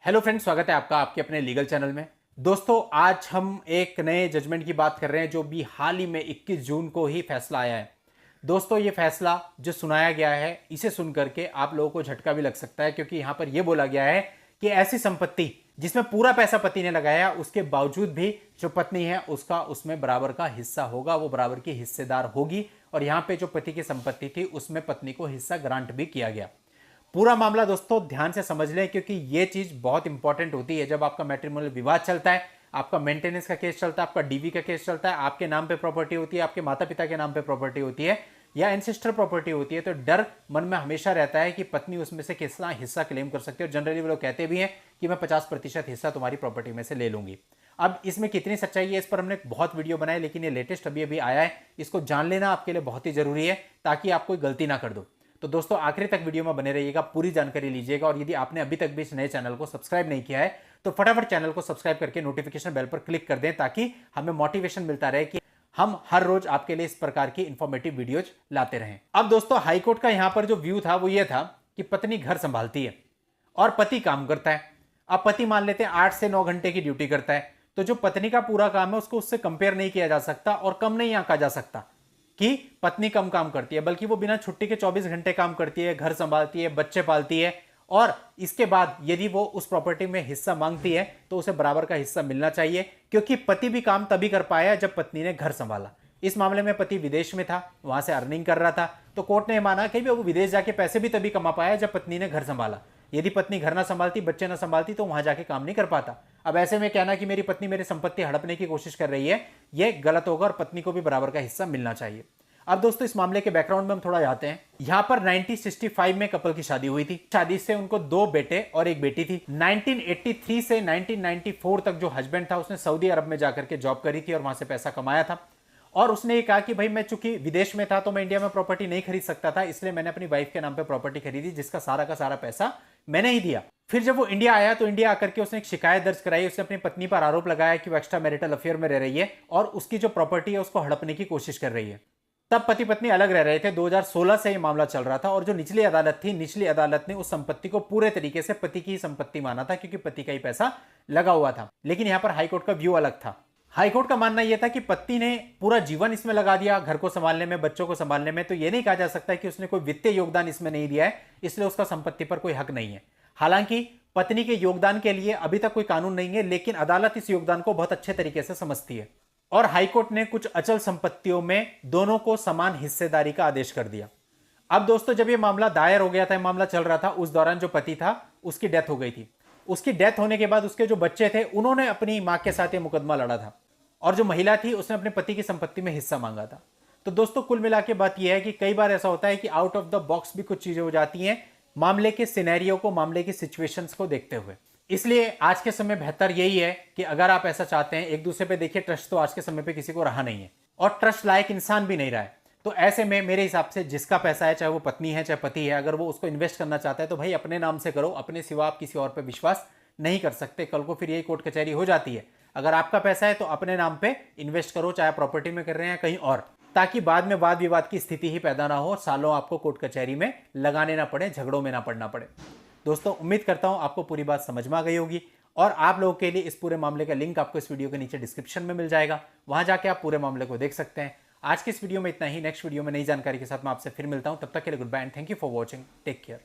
Hello friends, स्वागत है आपका आपके अपने लीगल चैनल में। दोस्तों, आज हम एक नए जजमेंट की बात कर रहे हैं जो भी हाल ही में 21 जून को ही फैसला आया है। दोस्तों, ये फैसला जो सुनाया गया है इसे सुन करके आप लोगों को झटका भी लग सकता है, क्योंकि यहां पर यह बोला गया है कि ऐसी संपत्ति जिसमें पूरा पैसा पति ने लगाया उसके बावजूद भी जो पत्नी है उसका उसमें बराबर का हिस्सा होगा, वो बराबर की हिस्सेदार होगी। और यहां पे जो पति की संपत्ति थी उसमें पत्नी को हिस्सा ग्रांट भी किया गया। पूरा मामला दोस्तों ध्यान से समझ लें, क्योंकि यह चीज बहुत इंपॉर्टेंट होती है जब आपका मैट्रिमोनियल विवाद चलता है, आपका मेंटेनेंस का केस चलता है, आपका डीवी का केस चलता है, आपके नाम पे प्रॉपर्टी होती है, आपके माता पिता के नाम पे प्रॉपर्टी होती है या एंसेस्टर प्रॉपर्टी होती है, तो डर मन में हमेशा रहता है कि पत्नी उसमें से कितना हिस्सा क्लेम कर सकती है। और जनरली वो लोग कहते भी हैं कि मैं 50% हिस्सा तुम्हारी प्रॉपर्टी में से ले लूंगी। अब इसमें कितनी सच्चाई है इस पर हमने बहुत वीडियो बनाए, लेकिन ये लेटेस्ट अभी अभी आया है, इसको जान लेना आपके लिए बहुत ही जरूरी है ताकि आप कोई गलती ना कर दो। तो दोस्तों, आखिरी तक वीडियो में बने रहिएगा, पूरी जानकारी लीजिएगा। और यदि आपने अभी तक भी इस नए चैनल को सब्सक्राइब नहीं किया है तो फटाफट चैनल को सब्सक्राइब करके नोटिफिकेशन बेल पर क्लिक कर दें, ताकि हमें मोटिवेशन मिलता रहे कि हम हर रोज आपके लिए इस प्रकार की इंफॉर्मेटिव वीडियोज लाते रहें। अब दोस्तों, हाईकोर्ट का यहां पर जो व्यू था वो ये था कि पत्नी घर संभालती है और पति काम करता है। अब पति मान लेते हैं 8 से 9 घंटे की ड्यूटी करता है, तो जो पत्नी का पूरा काम है उसको उससे कंपेयर नहीं किया जा सकता और कम नहीं आंका जा सकता कि पत्नी कम काम करती है, बल्कि वो बिना छुट्टी के 24 घंटे काम करती है, घर संभालती है, बच्चे पालती है। और इसके बाद यदि वो उस प्रॉपर्टी में हिस्सा मांगती है तो उसे बराबर का हिस्सा मिलना चाहिए, क्योंकि पति भी काम तभी कर पाया जब पत्नी ने घर संभाला। इस मामले में पति विदेश में था, वहां से अर्निंग कर रहा था, तो कोर्ट ने माना कि वो विदेश जाके पैसे भी तभी कमा पाया जब पत्नी ने घर संभाला। यदि पत्नी घर ना संभालती, बच्चे ना संभालती, तो वहां जाके काम नहीं कर पाता। अब ऐसे में कहना कि मेरी पत्नी मेरी संपत्ति हड़पने की कोशिश कर रही है, यह गलत होगा और पत्नी को भी बराबर का हिस्सा मिलना चाहिए। अब दोस्तों, इस मामले के बैकग्राउंड में हम थोड़ा जाते हैं। यहां पर 1965 में कपल की शादी हुई थी। शादी से उनको 2 बेटे और 1 बेटी थी। 1983 से 1994 तक जो हस्बैंड था उसने सऊदी अरब में जाकर के जॉब करी थी और वहां से पैसा कमाया था। और उसने ये कहा कि भाई, मैं चूंकि विदेश में था तो मैं इंडिया में प्रॉपर्टी नहीं खरीद सकता था, इसलिए मैंने अपनी वाइफ के नाम पे प्रॉपर्टी खरीदी, जिसका सारा का सारा पैसा मैंने ही दिया। फिर जब वो इंडिया आया तो इंडिया आकर के उसने एक शिकायत दर्ज कराई। उसने अपनी पत्नी पर आरोप लगाया कि वो एक्स्ट्रा मैरिटल अफेयर में रह रही है और उसकी जो प्रॉपर्टी है उसको हड़पने की कोशिश कर रही है। तब पति पत्नी अलग रह रहे थे। 2016 से यह मामला चल रहा था और जो निचली अदालत थी, निचली अदालत ने उस संपत्ति को पूरे तरीके से पति की संपत्ति माना था, क्योंकि पति का ही पैसा लगा हुआ था। लेकिन यहां पर हाईकोर्ट का व्यू अलग था। हाईकोर्ट का मानना यह था कि पत्नी ने पूरा जीवन इसमें लगा दिया, घर को संभालने में, बच्चों को संभालने में, तो यह नहीं कहा जा सकता कि उसने कोई वित्तीय योगदान इसमें नहीं दिया है, इसलिए उसका संपत्ति पर कोई हक नहीं है। हालांकि पत्नी के योगदान के लिए अभी तक कोई कानून नहीं है, लेकिन अदालत इस योगदान को बहुत अच्छे तरीके से समझती है और हाईकोर्ट ने कुछ अचल संपत्तियों में दोनों को समान हिस्सेदारी का आदेश कर दिया। अब दोस्तों, जब यह मामला दायर हो गया था, मामला चल रहा था, उस दौरान जो पति था उसकी डेथ हो गई थी। उसकी डेथ होने के बाद उसके जो बच्चे थे उन्होंने अपनी मां के साथ यह मुकदमा लड़ा था और जो महिला थी उसने अपने पति की संपत्ति में हिस्सा मांगा था। तो दोस्तों, कुल मिला के बात यह है कि कई बार ऐसा होता है कि आउट ऑफ द बॉक्स भी कुछ चीजें हो जाती हैं, मामले के सिनेरियो को, मामले की सिचुएशंस को देखते हुए। इसलिए आज के समय बेहतर यही है कि अगर आप ऐसा चाहते हैं, एक दूसरे पे देखिए, ट्रस्ट तो आज के समय पे किसी को रहा नहीं है और ट्रस्ट लायक इंसान भी नहीं रहा है। तो ऐसे में मेरे हिसाब से जिसका पैसा है, चाहे वो पत्नी है चाहे पति है, अगर वो उसको इन्वेस्ट करना चाहता है तो भाई अपने नाम से करो, अपने सिवा आप किसी और पे विश्वास नहीं कर सकते। कल को फिर यही कोर्ट कचहरी हो जाती है। अगर आपका पैसा है तो अपने नाम पे इन्वेस्ट करो, चाहे प्रॉपर्टी में कर रहे हैं कहीं और, ताकि बाद में वाद विवाद की स्थिति ही पैदा ना हो, सालों आपको कोर्ट कचहरी में लगाने ना पड़े, झगड़ों में ना पड़ना पड़े। दोस्तों, उम्मीद करता हूं आपको पूरी बात समझ में आ गई होगी और आप लोगों के लिए इस पूरे मामले का लिंक आपको इस वीडियो के नीचे डिस्क्रिप्शन में मिल जाएगा, वहां जाके आप पूरे मामले को देख सकते हैं। आज की इस वीडियो में इतना ही। नेक्स्ट वीडियो में नई जानकारी के साथ मैं आपसे फिर मिलता हूं। तब तक के लिए goodbye and thank you for watching. Take care.